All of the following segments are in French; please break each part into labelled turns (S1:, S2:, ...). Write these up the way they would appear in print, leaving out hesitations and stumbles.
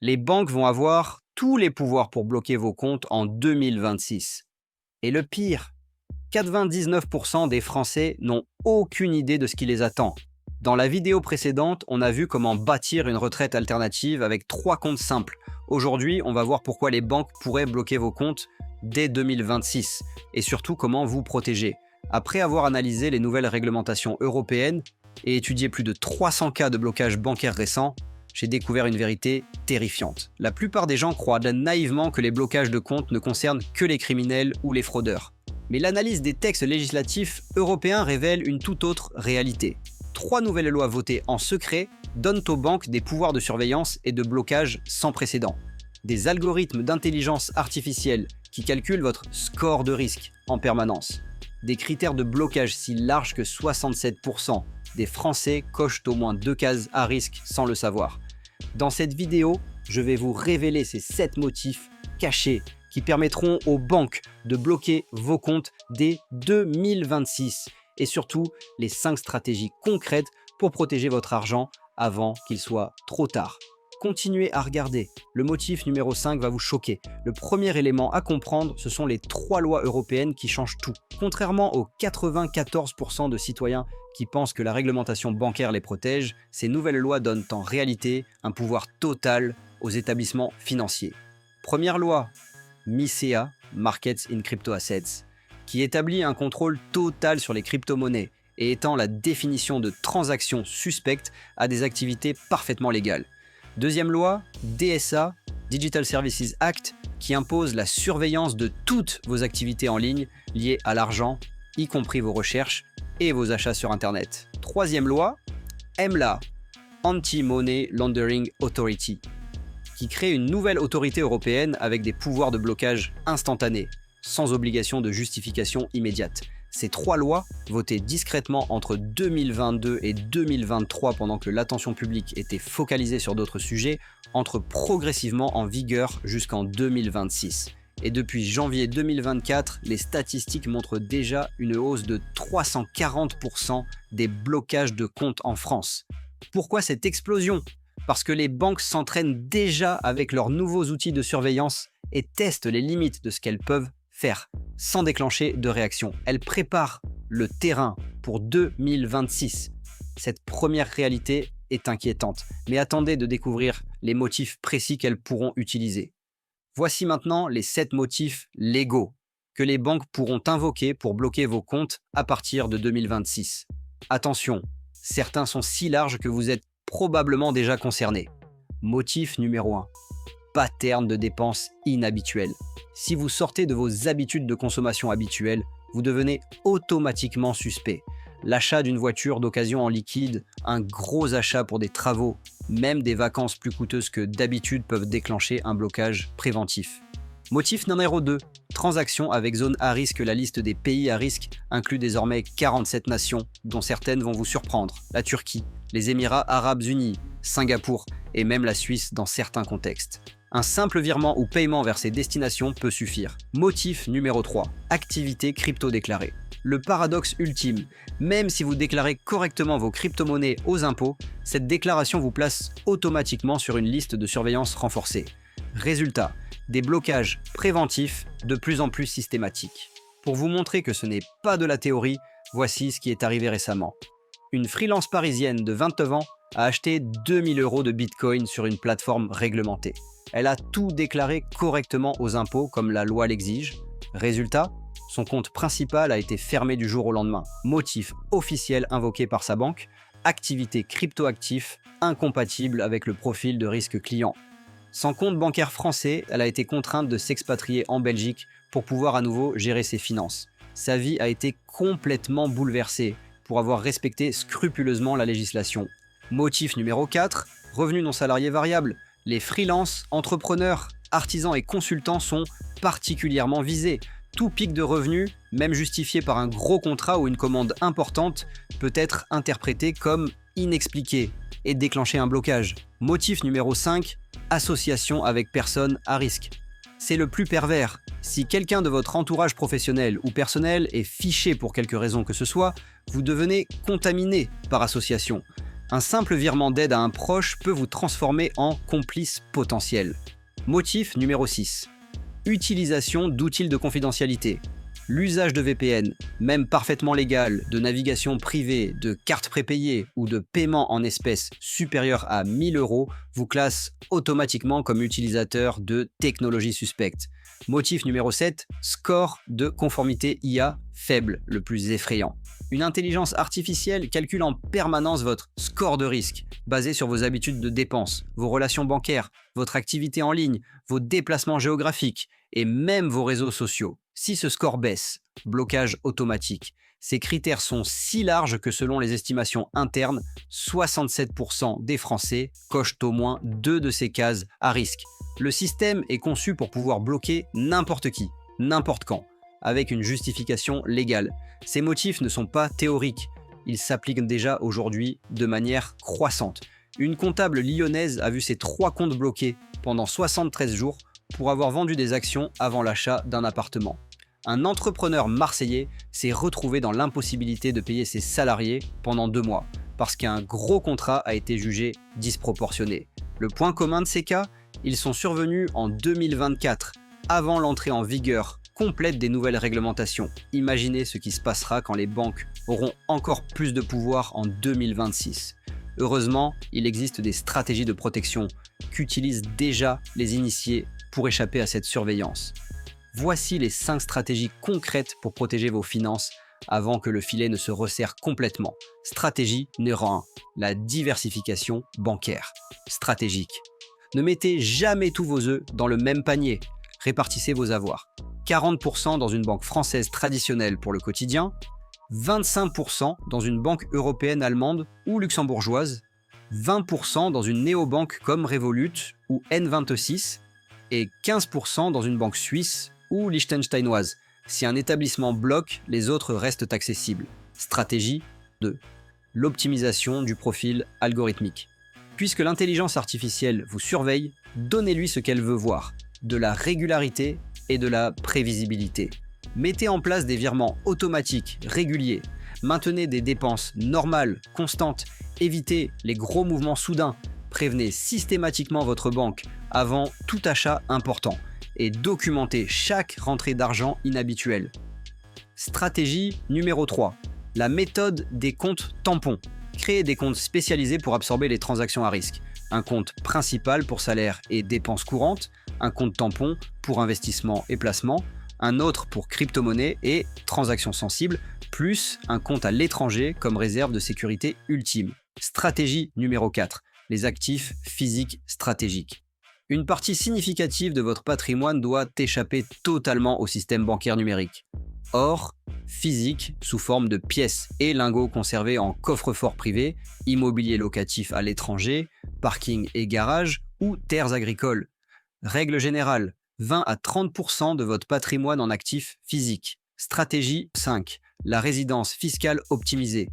S1: Les banques vont avoir tous les pouvoirs pour bloquer vos comptes en 2026. Et le pire, 99% des Français n'ont aucune idée de ce qui les attend. Dans la vidéo précédente, on a vu comment bâtir une retraite alternative avec 3 comptes simples. Aujourd'hui, on va voir pourquoi les banques pourraient bloquer vos comptes dès 2026 et surtout comment vous protéger. Après avoir analysé les nouvelles réglementations européennes et étudié plus de 300 cas de blocage bancaire récents, j'ai découvert une vérité terrifiante. La plupart des gens croient naïvement que les blocages de comptes ne concernent que les criminels ou les fraudeurs. Mais l'analyse des textes législatifs européens révèle une toute autre réalité. 3 nouvelles lois votées en secret donnent aux banques des pouvoirs de surveillance et de blocage sans précédent. Des algorithmes d'intelligence artificielle qui calculent votre score de risque en permanence. Des critères de blocage si larges que 67% des Français cochent au moins 2 cases à risque sans le savoir. Dans cette vidéo, je vais vous révéler ces 7 motifs cachés qui permettront aux banques de bloquer vos comptes dès 2026 et surtout les 5 stratégies concrètes pour protéger votre argent avant qu'il soit trop tard. Continuez à regarder. Le motif numéro 5 va vous choquer. Le premier élément à comprendre, ce sont les 3 lois européennes qui changent tout. Contrairement aux 94% de citoyens qui pensent que la réglementation bancaire les protège, ces nouvelles lois donnent en réalité un pouvoir total aux établissements financiers. Première loi, MiCA, Markets in Crypto Assets, qui établit un contrôle total sur les crypto-monnaies et étend la définition de transactions suspectes à des activités parfaitement légales. Deuxième loi, DSA, Digital Services Act, qui impose la surveillance de toutes vos activités en ligne liées à l'argent, y compris vos recherches et vos achats sur Internet. Troisième loi, EMLA, Anti-Money Laundering Authority, qui crée une nouvelle autorité européenne avec des pouvoirs de blocage instantanés, sans obligation de justification immédiate. Ces 3 lois, votées discrètement entre 2022 et 2023 pendant que l'attention publique était focalisée sur d'autres sujets, entrent progressivement en vigueur jusqu'en 2026. Et depuis janvier 2024, les statistiques montrent déjà une hausse de 340% des blocages de comptes en France. Pourquoi cette explosion ? Parce que les banques s'entraînent déjà avec leurs nouveaux outils de surveillance et testent les limites de ce qu'elles peuvent faire, sans déclencher de réaction. Elles préparent le terrain pour 2026. Cette première réalité est inquiétante, mais attendez de découvrir les motifs précis qu'elles pourront utiliser. Voici maintenant les 7 motifs légaux que les banques pourront invoquer pour bloquer vos comptes à partir de 2026. Attention, certains sont si larges que vous êtes probablement déjà concerné. Motif numéro 1. Pattern de dépenses inhabituels. Si vous sortez de vos habitudes de consommation habituelles, vous devenez automatiquement suspect. L'achat d'une voiture d'occasion en liquide, un gros achat pour des travaux, même des vacances plus coûteuses que d'habitude peuvent déclencher un blocage préventif. Motif numéro 2. Transactions avec zone à risque. La liste des pays à risque inclut désormais 47 nations, dont certaines vont vous surprendre. La Turquie, les Émirats Arabes Unis, Singapour et même la Suisse dans certains contextes. Un simple virement ou paiement vers ces destinations peut suffire. Motif numéro 3. Activité crypto déclarée. Le paradoxe ultime, même si vous déclarez correctement vos crypto-monnaies aux impôts, cette déclaration vous place automatiquement sur une liste de surveillance renforcée. Résultat, des blocages préventifs de plus en plus systématiques. Pour vous montrer que ce n'est pas de la théorie, voici ce qui est arrivé récemment. Une freelance parisienne de 29 ans a acheté 2000 € de Bitcoin sur une plateforme réglementée. Elle a tout déclaré correctement aux impôts comme la loi l'exige. Résultat, son compte principal a été fermé du jour au lendemain. Motif officiel invoqué par sa banque, activité cryptoactif incompatible avec le profil de risque client. Sans compte bancaire français, elle a été contrainte de s'expatrier en Belgique pour pouvoir à nouveau gérer ses finances. Sa vie a été complètement bouleversée pour avoir respecté scrupuleusement la législation. Motif numéro 4, revenus non salariés variables. Les freelances, entrepreneurs, artisans et consultants sont particulièrement visés. Tout pic de revenus, même justifié par un gros contrat ou une commande importante, peut être interprété comme inexpliqué et déclencher un blocage. Motif numéro 5, association avec personnes à risque. C'est le plus pervers. Si quelqu'un de votre entourage professionnel ou personnel est fiché pour quelque raison que ce soit, vous devenez contaminé par association. Un simple virement d'aide à un proche peut vous transformer en complice potentiel. Motif numéro 6. Utilisation d'outils de confidentialité. L'usage de VPN, même parfaitement légal, de navigation privée, de cartes prépayées ou de paiement en espèces supérieurs à 1 000 € vous classe automatiquement comme utilisateur de technologies suspectes. Motif numéro 7, score de conformité IA faible, le plus effrayant. Une intelligence artificielle calcule en permanence votre score de risque, basé sur vos habitudes de dépenses, vos relations bancaires, votre activité en ligne, vos déplacements géographiques et même vos réseaux sociaux. Si ce score baisse, blocage automatique. Ces critères sont si larges que selon les estimations internes, 67% des Français cochent au moins 2 de ces cases à risque. Le système est conçu pour pouvoir bloquer n'importe qui, n'importe quand, avec une justification légale. Ces motifs ne sont pas théoriques, ils s'appliquent déjà aujourd'hui de manière croissante. Une comptable lyonnaise a vu ses 3 comptes bloqués pendant 73 jours pour avoir vendu des actions avant l'achat d'un appartement. Un entrepreneur marseillais s'est retrouvé dans l'impossibilité de payer ses salariés pendant 2 mois, parce qu'un gros contrat a été jugé disproportionné. Le point commun de ces cas, ils sont survenus en 2024, avant l'entrée en vigueur complète des nouvelles réglementations. Imaginez ce qui se passera quand les banques auront encore plus de pouvoir en 2026. Heureusement, il existe des stratégies de protection qu'utilisent déjà les initiés pour échapper à cette surveillance. Voici les 5 stratégies concrètes pour protéger vos finances avant que le filet ne se resserre complètement. Stratégie numéro 1, la diversification bancaire. Stratégique. Ne mettez jamais tous vos œufs dans le même panier. Répartissez vos avoirs. 40% dans une banque française traditionnelle pour le quotidien, 25% dans une banque européenne, allemande ou luxembourgeoise, 20% dans une néobanque comme Revolut ou N26 et 15% dans une banque suisse ou liechtensteinoise. Si un établissement bloque, les autres restent accessibles. Stratégie 2. L'optimisation du profil algorithmique. Puisque l'intelligence artificielle vous surveille, donnez-lui ce qu'elle veut voir, de la régularité et de la prévisibilité. Mettez en place des virements automatiques, réguliers. Maintenez des dépenses normales, constantes. Évitez les gros mouvements soudains. Prévenez systématiquement votre banque avant tout achat important et documentez chaque rentrée d'argent inhabituelle. Stratégie numéro 3. La méthode des comptes tampons. Créez des comptes spécialisés pour absorber les transactions à risque. Un compte principal pour salaire et dépenses courantes, un compte tampon pour investissement et placement, un autre pour crypto-monnaie et transactions sensibles, plus un compte à l'étranger comme réserve de sécurité ultime. Stratégie numéro 4. Les actifs physiques stratégiques. Une partie significative de votre patrimoine doit échapper totalement au système bancaire numérique. Or, physique sous forme de pièces et lingots conservés en coffre-fort privé, immobilier locatif à l'étranger, parking et garage ou terres agricoles. Règle générale, 20 à 30% de votre patrimoine en actifs physiques. Stratégie 5. La résidence fiscale optimisée.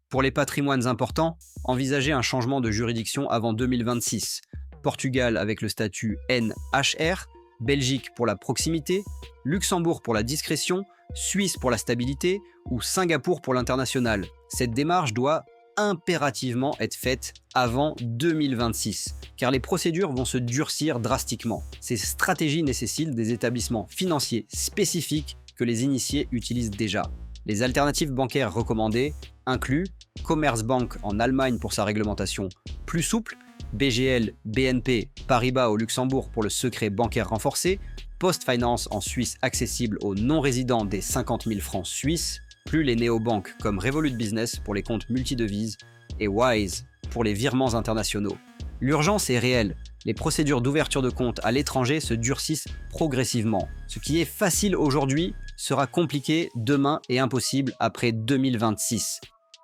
S1: Pour les patrimoines importants, envisagez un changement de juridiction avant 2026. Portugal avec le statut NHR, Belgique pour la proximité, Luxembourg pour la discrétion, Suisse pour la stabilité ou Singapour pour l'international. Cette démarche doit impérativement être faite avant 2026, car les procédures vont se durcir drastiquement. Ces stratégies nécessitent des établissements financiers spécifiques que les initiés utilisent déjà. Les alternatives bancaires recommandées incluent Commerzbank en Allemagne pour sa réglementation plus souple, BGL, BNP, Paribas au Luxembourg pour le secret bancaire renforcé, PostFinance en Suisse accessible aux non-résidents des 50 000 francs suisses, plus les néobanques comme Revolut Business pour les comptes multidevises et Wise pour les virements internationaux. L'urgence est réelle. Les procédures d'ouverture de compte à l'étranger se durcissent progressivement. Ce qui est facile aujourd'hui sera compliqué demain et impossible après 2026.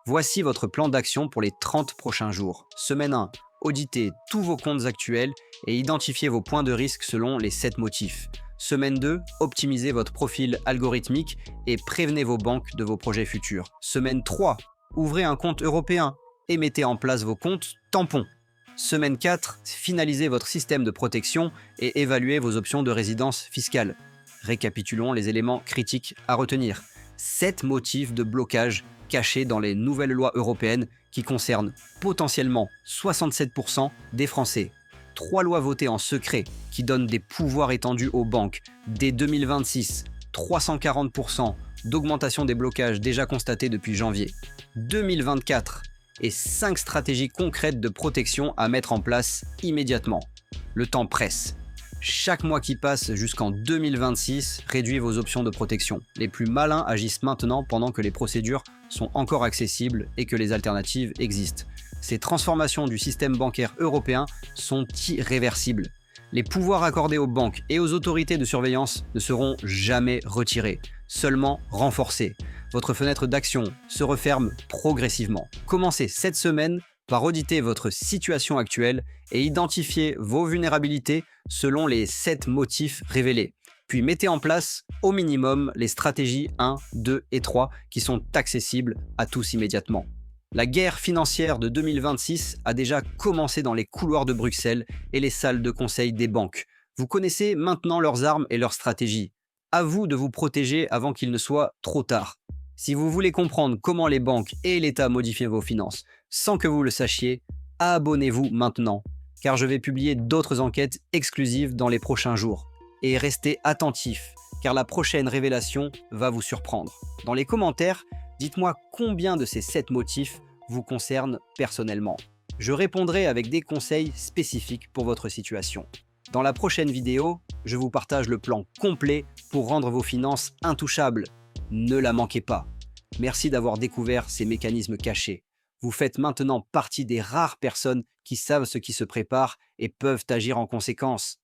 S1: Voici votre plan d'action pour les 30 prochains jours. Semaine 1. Auditez tous vos comptes actuels et identifiez vos points de risque selon les 7 motifs. Semaine 2, optimisez votre profil algorithmique et prévenez vos banques de vos projets futurs. Semaine 3, ouvrez un compte européen et mettez en place vos comptes tampons. Semaine 4, finalisez votre système de protection et évaluez vos options de résidence fiscale. Récapitulons les éléments critiques à retenir. 7 motifs de blocage cachés dans les nouvelles lois européennes qui concernent potentiellement 67% des Français. 3 lois votées en secret qui donnent des pouvoirs étendus aux banques. Dès 2026, 340% d'augmentation des blocages déjà constatés depuis janvier 2024 et 5 stratégies concrètes de protection à mettre en place immédiatement. Le temps presse. Chaque mois qui passe jusqu'en 2026 réduit vos options de protection. Les plus malins agissent maintenant pendant que les procédures sont encore accessibles et que les alternatives existent. Ces transformations du système bancaire européen sont irréversibles. Les pouvoirs accordés aux banques et aux autorités de surveillance ne seront jamais retirés, seulement renforcés. Votre fenêtre d'action se referme progressivement. Commencez cette semaine par auditer votre situation actuelle et identifier vos vulnérabilités selon les 7 motifs révélés. Puis mettez en place au minimum les stratégies 1, 2 et 3 qui sont accessibles à tous immédiatement. La guerre financière de 2026 a déjà commencé dans les couloirs de Bruxelles et les salles de conseil des banques. Vous connaissez maintenant leurs armes et leurs stratégies. À vous de vous protéger avant qu'il ne soit trop tard. Si vous voulez comprendre comment les banques et l'État modifient vos finances sans que vous le sachiez, abonnez-vous maintenant, car je vais publier d'autres enquêtes exclusives dans les prochains jours. Et restez attentifs, car la prochaine révélation va vous surprendre. Dans les commentaires, dites-moi combien de ces 7 motifs vous concernent personnellement. Je répondrai avec des conseils spécifiques pour votre situation. Dans la prochaine vidéo, je vous partage le plan complet pour rendre vos finances intouchables. Ne la manquez pas. Merci d'avoir découvert ces mécanismes cachés. Vous faites maintenant partie des rares personnes qui savent ce qui se prépare et peuvent agir en conséquence.